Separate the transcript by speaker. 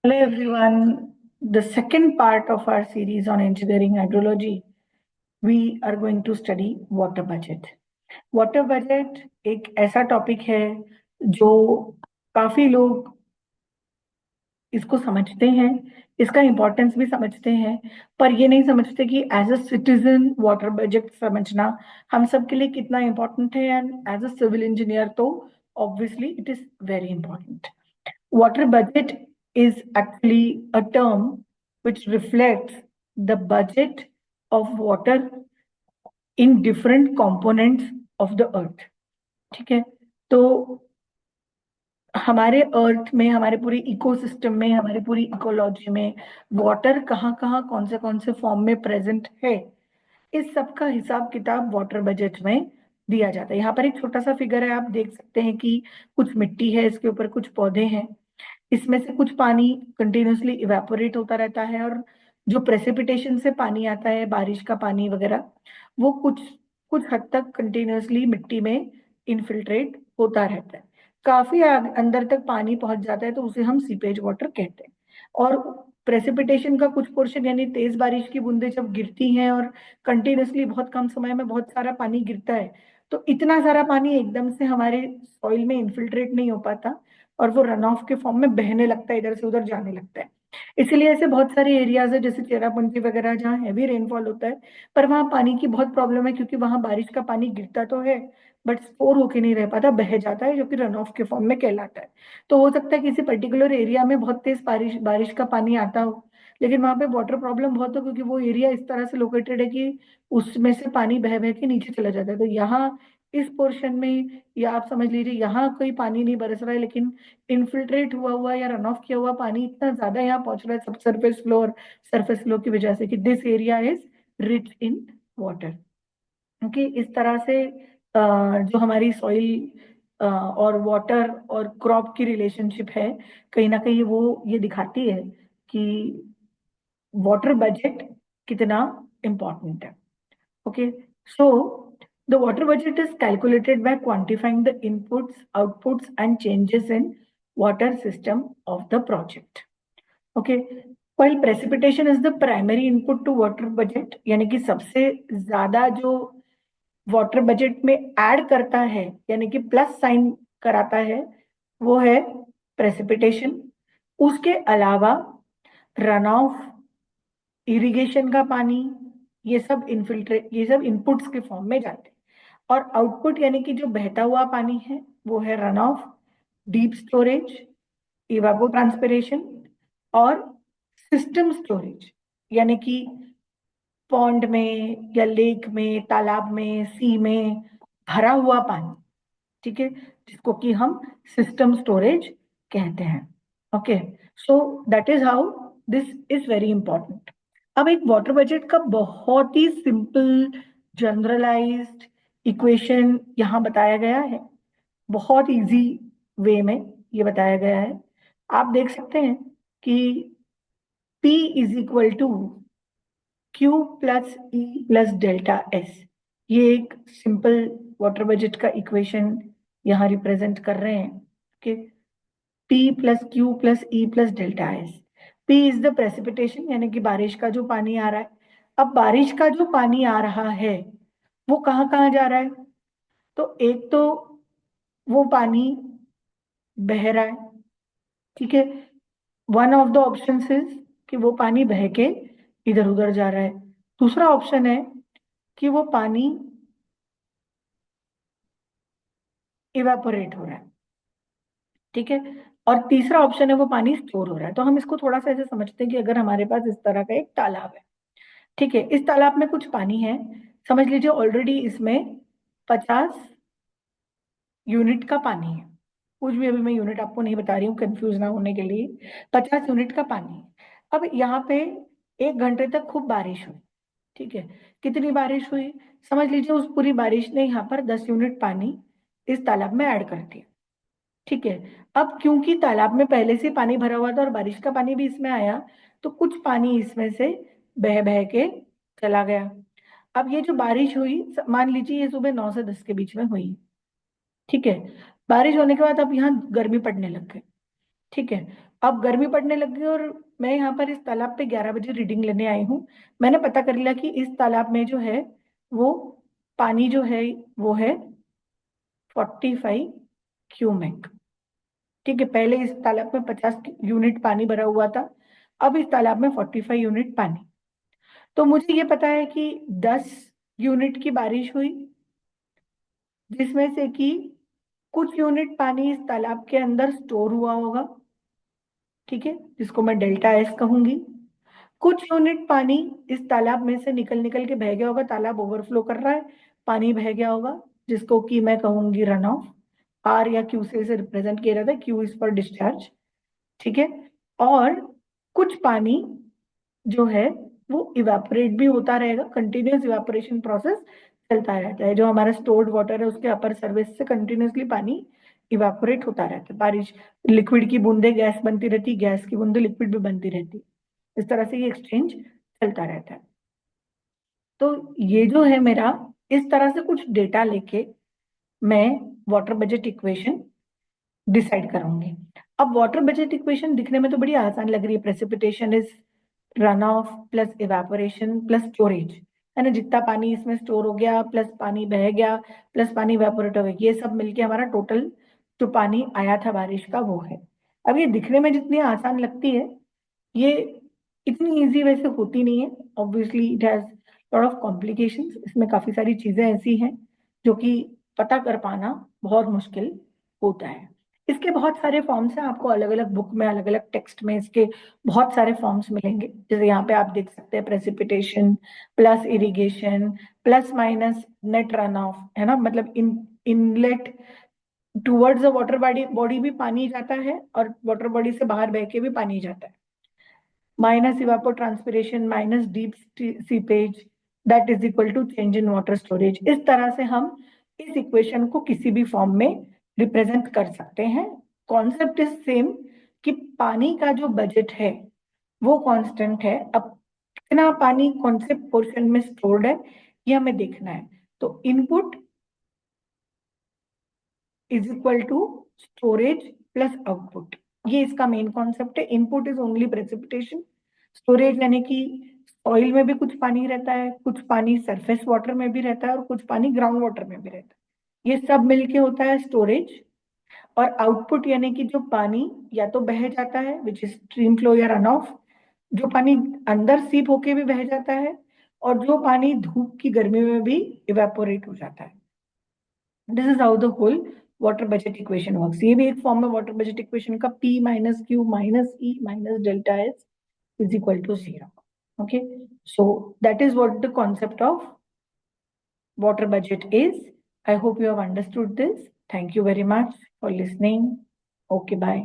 Speaker 1: Hello everyone. The second part of our series on engineering hydrology, we are going to study water budget. Water budget एक ऐसा topic है जो काफी लोग इसको समझते हैं, इसका इम्पोर्टेंस भी समझते हैं, पर ये नहीं समझते कि as a citizen water budget समझना हम सब के लिए कितना इम्पोर्टेंट है। And as a civil engineer तो obviously it is very important. Water budget is actually a term which reflects the budget of water in different components of the earth. ठीक है, तो हमारे अर्थ में, हमारे पूरे इकोसिस्टम में, हमारे पूरी इकोलॉजी में वाटर कहाँ कहाँ कौन से फॉर्म में प्रेजेंट है, इस सब का हिसाब किताब वाटर बजट में दिया जाता है। यहाँ पर एक छोटा सा फिगर है, आप देख सकते हैं कि कुछ मिट्टी है, इसके ऊपर कुछ पौधे हैं, इसमें से कुछ पानी कंटिन्यूसली इवेपोरेट होता रहता है, और जो प्रेसिपिटेशन से पानी आता है, बारिश का पानी वगैरह, वो कुछ कुछ हद तक कंटिन्यूसली मिट्टी में इनफिल्ट्रेट होता रहता है। काफी अंदर तक पानी पहुंच जाता है तो उसे हम सीपेज वाटर कहते हैं। और प्रेसिपिटेशन का कुछ पोर्शन, यानी तेज बारिश की बूंदें जब गिरती हैं और कंटिन्यूसली बहुत कम समय में बहुत सारा पानी गिरता है, तो इतना सारा पानी एकदम से हमारे सॉइल में इनफिल्ट्रेट नहीं हो पाता और वो रन ऑफ के फॉर्म में बहने लगता है, इधर से उधर जाने लगता है। इसीलिए ऐसे बहुत सारे एरियाज है जैसे चेरापूंजी वगैरह जहाँ हैवी रेनफॉल होता है, पर वहाँ पानी की बहुत प्रॉब्लम है, क्योंकि वहाँ बारिश का पानी गिरता तो है बट स्टोर होके नहीं रह पाता, बह जाता है, जो कि रन ऑफ के फॉर्म में कहलाता है। तो हो सकता है किसी पर्टिकुलर एरिया में बहुत तेज बारिश बारिश का पानी आता हो, लेकिन वहां पे वाटर प्रॉब्लम बहुत हो, क्योंकि वो एरिया इस तरह से लोकेटेड है कि उसमें से पानी बह बह के नीचे चला जाता है। तो यहाँ इस पोर्शन में, या आप समझ लीजिए यहाँ कोई पानी नहीं बरस रहा है, लेकिन इनफिल्ट्रेट हुआ हुआ या रन ऑफ किया हुआ पानी इतना ज्यादा यहाँ पहुंच रहा है सब सरफेस फ्लो और सरफेस फ्लो की वजह से, कि this area is rich in water. क्योंकि इस तरह से जो हमारी सॉइल और वाटर और क्रॉप की रिलेशनशिप है, कहीं ना कहीं वो ये दिखाती है कि वाटर बजट कितना इम्पोर्टेंट है। Okay, so the water budget is calculated by quantifying the inputs, outputs, and changes in water system of the project. Okay, while precipitation is the primary input to water budget, यानी कि सबसे ज्यादा जो water budget में add करता है, यानी कि प्लस साइन कराता है, वो है प्रेसिपिटेशन। उसके अलावा रन ऑफ, इरिगेशन का पानी, ये सब इनपुट्स के फॉर्म में जाते हैं। और आउटपुट यानी कि जो बहता हुआ पानी है, वो है रन ऑफ, डीप स्टोरेज, इवापोट्रांसपिरेशन, और सिस्टम स्टोरेज, यानी कि पॉन्ड में या लेक में, तालाब में, सी में भरा हुआ पानी। ठीक है, जिसको कि हम सिस्टम स्टोरेज कहते हैं। Okay, so that is how this is very important. अब एक वाटर बजट का बहुत ही सिंपल जनरलाइज्ड इक्वेशन यहाँ बताया गया है, बहुत इजी वे में ये बताया गया है। आप देख सकते हैं कि P is equal to Q plus E plus delta S। ये एक सिंपल वाटर बजट का इक्वेशन यहाँ रिप्रेजेंट कर रहे हैं कि P plus Q plus E plus delta S। P is the precipitation, यानी कि बारिश का जो पानी आ रहा है। अब बारिश का जो पानी आ रहा है वो कहाँ कहाँ जा रहा है? तो एक तो वो पानी बह रहा है, ठीक है, one of the option is कि वो पानी बह के इधर उधर जा रहा है। दूसरा ऑप्शन है कि वो पानी इवेपोरेट हो रहा है, ठीक है, और तीसरा ऑप्शन है वो पानी स्टोर हो रहा है। तो हम इसको थोड़ा सा ऐसे समझते हैं कि अगर हमारे पास इस तरह का एक तालाब है, ठीक है, इस तालाब में कुछ पानी है, समझ लीजिए ऑलरेडी इसमें 50 यूनिट का पानी है। कुछ भी अभी मैं यूनिट आपको नहीं बता रही हूँ कंफ्यूज ना होने के लिए, 50 यूनिट का पानी है। अब यहाँ पे 1 घंटे तक खूब बारिश हुई, ठीक है, कितनी बारिश हुई? समझ लीजिए उस पूरी बारिश ने यहाँ पर 10 यूनिट पानी इस तालाब में ऐड कर दिया, ठीक है। अब क्योंकि तालाब में पहले से पानी भरा हुआ था और बारिश का पानी भी इसमें आया, तो कुछ पानी इसमें से बह बह के चला गया। अब ये जो बारिश हुई, मान लीजिए ये सुबह 9 से 10 के बीच में हुई, ठीक है। बारिश होने के बाद अब यहाँ गर्मी पड़ने लग गई। ठीक है। अब गर्मी पड़ने लग गई और मैं यहाँ पर इस तालाब पे 11 बजे रीडिंग लेने आई हूँ। मैंने पता कर लिया कि इस तालाब में जो है वो पानी जो है वो है 45 क्यूमेक। ठीक है, पहले इस तालाब में 50 यूनिट पानी भरा हुआ था, अब इस तालाब में 45 यूनिट पानी। तो मुझे ये पता है कि 10 यूनिट की बारिश हुई, जिसमें से कि कुछ यूनिट पानी इस तालाब के अंदर स्टोर हुआ होगा, ठीक है, जिसको मैं डेल्टा एस कहूंगी। कुछ यूनिट पानी इस तालाब में से निकल निकल के बह गया होगा, तालाब ओवरफ्लो कर रहा है, पानी बह गया होगा, जिसको कि मैं कहूंगी रन ऑफ। आर या क्यू से इसे रिप्रेजेंट किया जाता है, क्यू इज फॉर डिस्चार्ज। ठीक है। और कुछ पानी जो है वो इवेपोरेट भी होता रहेगा, कंटिन्यूस इवेपोरेशन प्रोसेस चलता रहता है। जो हमारा स्टोर्ड वाटर है उसके अपर सर्विस से कंटिन्यूसली पानी इवेपोरेट होता रहता है। बारिश, लिक्विड की बूंदे गैस बनती रहती, गैस की बूंदे लिक्विड भी बनती रहती, इस तरह से ये एक्सचेंज चलता रहता है। तो ये जो है मेरा, इस तरह से कुछ डेटा लेके मैं वाटर बजट इक्वेशन डिसाइड करूंगी। अब वाटर बजट इक्वेशन दिखने में तो बड़ी आसान लग रही है, precipitation is run of plus evaporation plus storage, है ना। जितना पानी इसमें स्टोर हो गया प्लस पानी बह गया प्लस पानी इवेपोरेट हो गया, ये सब मिलके हमारा टोटल जो पानी आया था बारिश का वो है। अब ये दिखने में जितनी आसान लगती है, ये इतनी इजी वैसे होती नहीं है। Obviously it has lot of complications, इसमें काफी सारी चीजें ऐसी हैं जो कि पता कर पाना बहुत मुश्किल होता है। इसके बहुत सारे फॉर्म्स हैं, आपको अलग अलग बुक में अलग अलग टेक्स्ट में इसके बहुत सारे फॉर्म्स मिलेंगे। जैसे यहाँ पे आप देख सकते हैं, precipitation plus irrigation plus minus net run of, है ना। मतलब inlet towards the water body body भी पानी जाता है और वाटर बॉडी से बाहर बह के भी पानी जाता है, minus evapotranspiration minus deep seepage that is equal to change in water storage. इस तरह से हम इस इक्वेशन को किसी भी फॉर्म में रिप्रेजेंट कर सकते हैं। कॉन्सेप्ट इज सेम, कि पानी का जो बजट है वो कांस्टेंट है। अब कितना पानी कौन से पोर्शन में स्टोर्ड है ये हमें देखना है। तो input is equal to storage plus output, ये इसका मेन कॉन्सेप्ट है। Input is only precipitation, storage यानी कि ऑयल में भी कुछ पानी रहता है, कुछ पानी सरफेस वाटर में भी रहता है और कुछ पानी ग्राउंड वाटर में भी रहता है, ये सब मिलके होता है स्टोरेज। और आउटपुट यानी कि जो पानी या तो बह जाता है विच इज स्ट्रीम फ्लो या रन ऑफ, जो पानी अंदर सीप होके भी बह जाता है और जो पानी धूप की गर्मी में भी इवेपोरेट हो जाता है। This is how the whole water budget equation works. ये भी एक फॉर्म है वाटर बजट इक्वेशन का, P minus Q minus E minus delta S is equal to 0। Okay, so that is what the concept of water budget is. I hope you have understood this. Thank you very much for listening. Okay, bye.